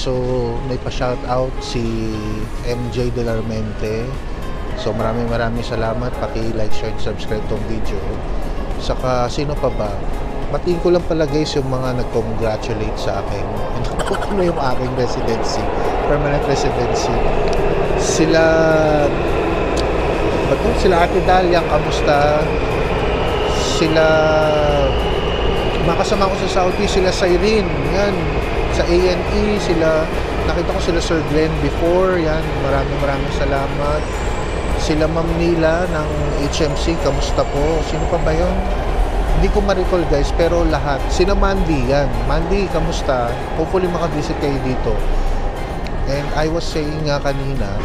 So may pa-shout out si MJ De La Armente. So maraming salamat. Paki-like, share, and subscribe tong video. Saka sino pa ba? Batiin ko lang pala guys yung mga nag-congratulate sa akin. Ano yung aking residency, permanent residency. Sila Ate Dalia, kamusta? Sila mga kasama ko sa Saudi, sila Cyrene, yan, sa ANE, sila, nakita ko sila Sir Glenn before, yan, maraming salamat. Sila Ma'am Nila ng HMC, kamusta po? Sino pa ba yun? Hindi ko ma-recall guys, pero lahat. Sina Mandy, yan. Mandy, kamusta? Hopefully makavisit kayo dito. And I was saying nga kanina,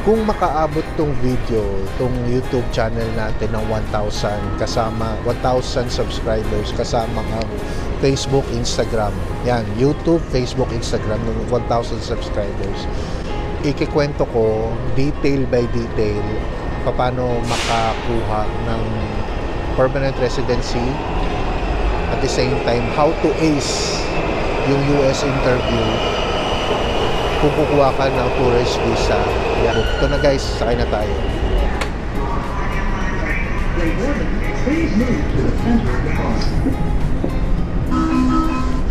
kung makaabot tong video, tong YouTube channel natin ng 1,000 kasama, 1,000 subscribers kasama ang Facebook, Instagram. Yan, YouTube, Facebook, Instagram ng 1,000 subscribers. Ikikwento ko detail by detail paano makakuha ng permanent residency, at the same time how to ace yung US interview kung kukuha ka ng tourist visa. Yan. Ito na guys, sakay na tayo. Please move to the center of the car.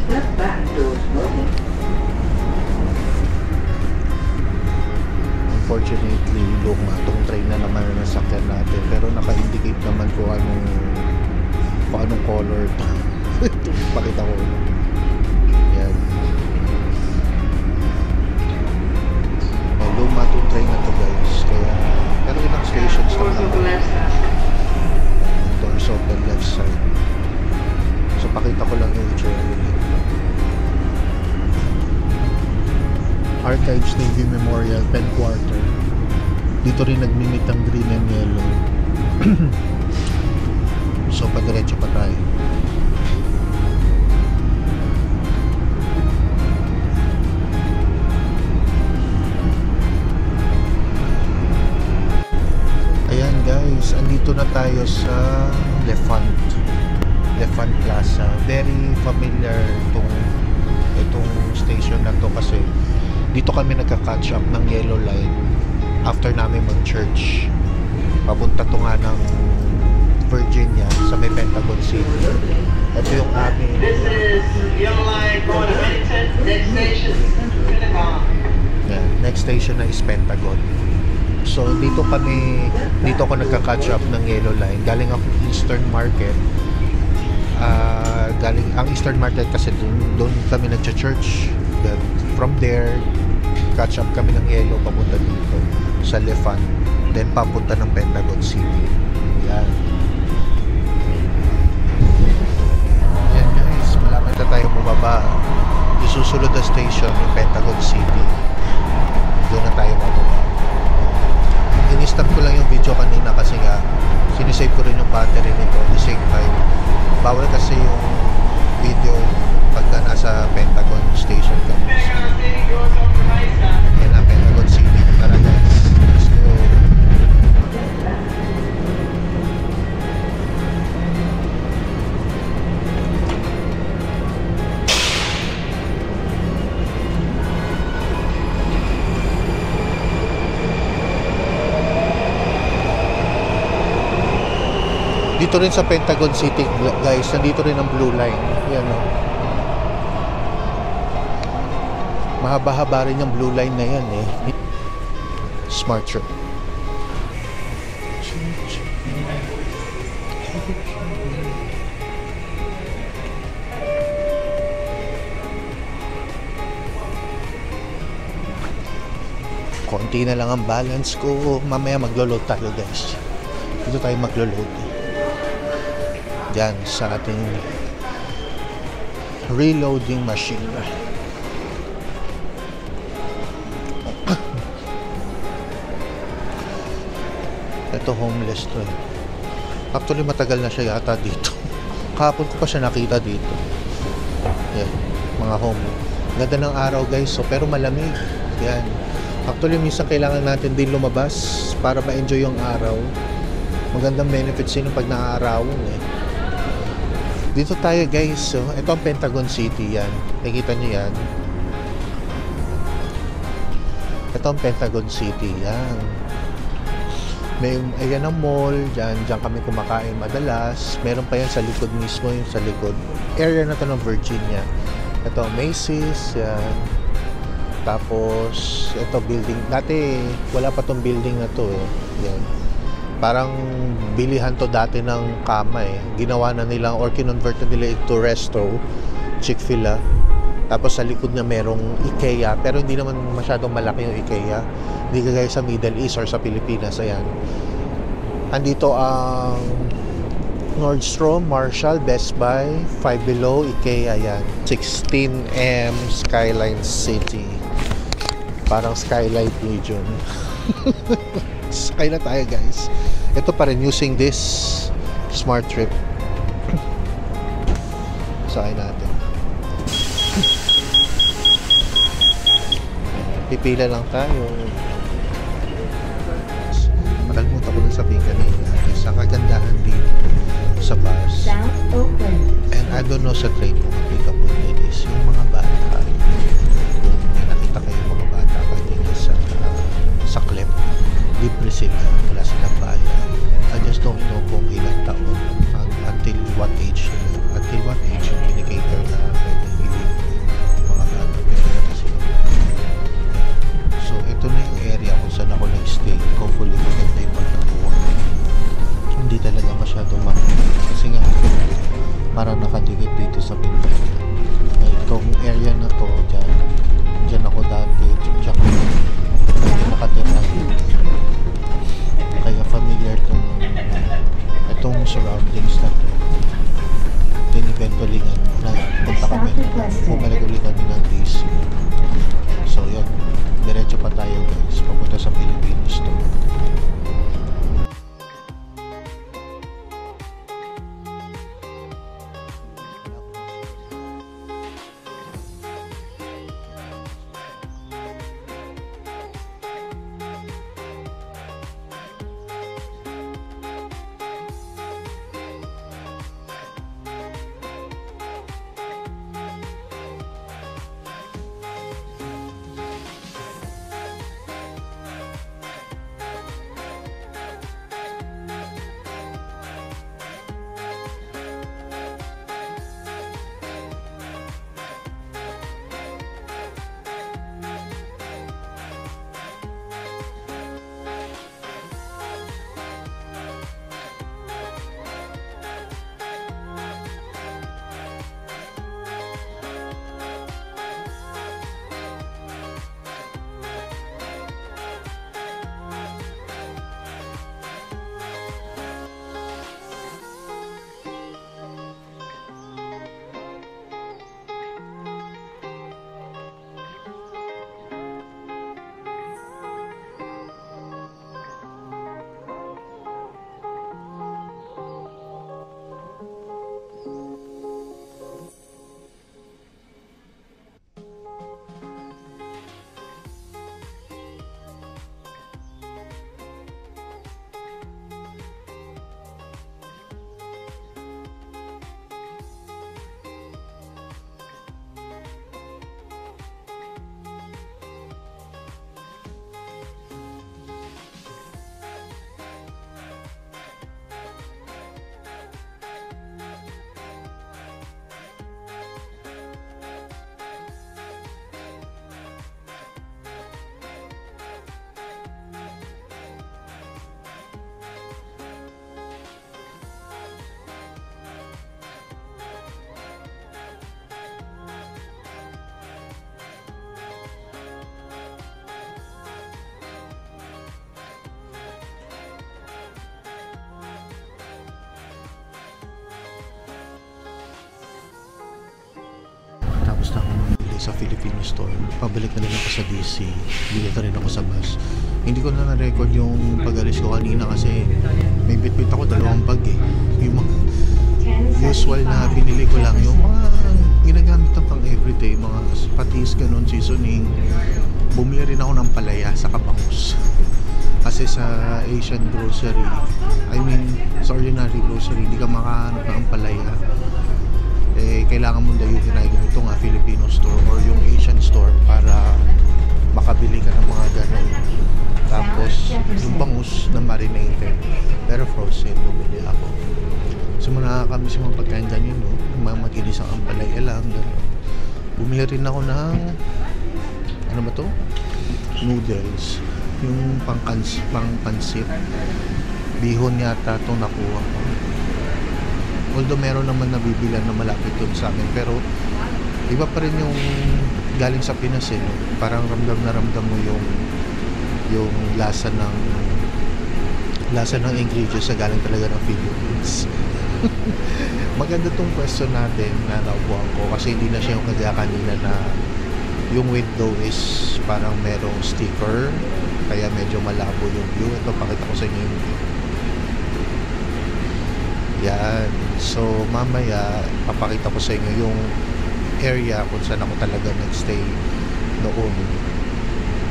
Step back towards smoking. Unfortunately, luma itong train na naman na nasakyan natin, pero naka-indicate naman kung anong color. Pakita ko. Yan. Luma itong train na to guys, kaya pero ilang stations lang naman. Doors open left side. So pakita ko lang yung itsura. Archives Navy Memorial, Penn Quarter. Dito rin nagmimit ang green and yellow. So padiretso pa tayo. Ayan guys, andito na tayo sa Lefant Plaza. Very familiar itong station na to kasi dito kami nagka-catch up ng Yellow Line after namin mag-church. Papunta to nga ng Virginia sa may Pentagon City. Ito yung aming Yellow Line going to Huntington. Next station, Pentagon. Yeah, next station na is Pentagon. So dito ako nagka-catch up ng Yellow Line. Galing ako Eastern Market. Ang Eastern Market kasi doon kami nagcha-church. Then from there, catch up kami ng Yellow papunta dito sa Lefant, then papunta ng Pentagon City. Yan guys, malapit na tayo bumaba. Isusunod na station yung Pentagon City, doon na tayo bababa. In-stop ko lang yung video kanina kasi nga sinisave ko rin yung battery nito at the same time. Bawal kasi yung video pagka nasa Pentagon Station kami. Yan na, Pentagon City. Tara guys, let's go. Dito rin sa Pentagon City guys, nandito rin ang Blue Line. Yan o. Mahaba-haba rin yung Blue Line na yan eh. Smart trip. Konti na lang ang balance ko. Mamaya maglo-load tayo guys. Dito tayo maglo-load. Diyan sa ating reloading machine. Ito homeless to eh. Actually matagal na siya yata dito. Kahapon ko pa siya nakita dito. Yan, mga homeless. Ganda ng araw guys, so, pero malamig. Yan. Actually minsan kailangan natin din lumabas para ma-enjoy yung araw. Magandang benefits yun pag naaarawan eh. Dito tayo guys, so ito ang Pentagon City yan. Nakikita nyo yan. Ito ang Pentagon City. Yan. Ayan ang mall. Diyan kami kumakain madalas. Meron pa yan sa likod mismo. Yung sa likod. Area na to ng Virginia. Ito, Macy's. Yan. Tapos, ito building. Dati, wala pa tong building na to eh. Yan. Parang bilihan to dati ng kama eh. Ginawa na nilang or kinonvert na nila into resto. Chick-fil-A. Tapos sa likod na merong IKEA. Pero hindi naman masyadong malaki yung IKEA. Hindi kagaya sa Middle East or sa Pilipinas. Ayan. Andito ang Nordstrom, Marshall, Best Buy, Five Below, IKEA. Ayan. 16M Skyline City. Parang Skylight Region. Sakay na tayo guys. Ito pa rin using this Smart Trip. Sakay natin. Pipila lang tayo. Nakalimutan ko na sabihin kanina. Sa kagandahan dito sa bus. And I don't know sa train kung applicable din is yung mga bata. Kung may nakita kayo mga bata kanina sa clip, libre sila. Wala silang bayan. I just don't know kung ilang taon until what age yung indicator na pwedeng bilhin mga bata. Pero ito sila. So, ito na yung area kung saan ako nag-stay. Hopefully, maganda yung pagkakuha. Hindi talaga masyadong mahal. Kasi nga, parang nakadikit dito sa pinto. Itong area na to, dyan ako dati. Diyan ako nakatira. Kaya familiar itong surroundings na to. Then eventually nga, punta kami, bumalik ulit kami ng DC. So, yun. Diretso pa tayo guys, papunta sa Philippines to. Sa Filipino store, pabalik na rin ako sa DC, bili na rin ako sa bus. Hindi ko na na-record yung pag-alis ko kanina kasi may bit-bit ako, 2 bag eh. Yung mga usual na binili ko lang, yung mga ginagamit na pang everyday, mga patis, ganun, seasoning. Bumili rin ako ng palaya sa Kabangus. Kasi sa Asian grocery, sa ordinary grocery, hindi ka makahanap ng palaya. Kailangan mo dayuhin na ito nga Filipino store or yung Asian store para makabili ka ng mga ganun nakakamiss yung mga pagkain ganyan, no? Mga makinis ang ampalaya lang, gano'n. Bumili rin ako ng, ano ba to? Noodles. Yung pang pansit. Bihon yata itong nakuha ko. Although meron naman nabibilan na malapit dun sa amin, pero iba pa rin yung galing sa Pinas, eh, no? Parang ramdam na ramdam mo yung lasa ng ingredients na galing talaga ng Philippines. Maganda tong pwesto natin na naupuan ko kasi hindi na siya yung kagaya kanina na yung window is parang merong sticker kaya medyo malabo yung view. Ito, pakita ko sa inyo yung view. Yan. So, mamaya papakita ko sa inyo yung area kung saan ako talaga nagstay noon.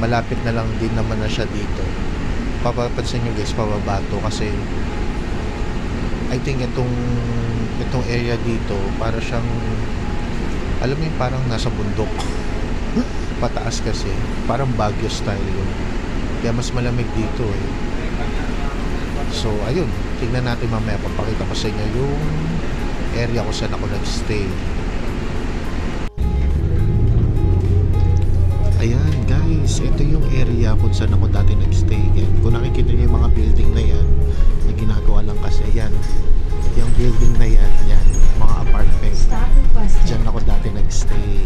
Malapit na lang din naman na siya dito. Papapansin nyo guys, pababa to kasi I think itong area dito para siyang, alam mo yung parang nasa bundok. Pataas kasi, parang Baguio style yun, kaya mas malamig dito, eh. So ayun, tingnan natin mamaya, papakita ko sa inyo yung area kung saan ako nagstay. Ayan guys, ito yung area kung saan ako dati nagstay. Kung nakikita niyo yung mga building na yan, na ginagawa lang kasi yan. Yung building na yan, mga apartment. Diyan ako dati nagstay.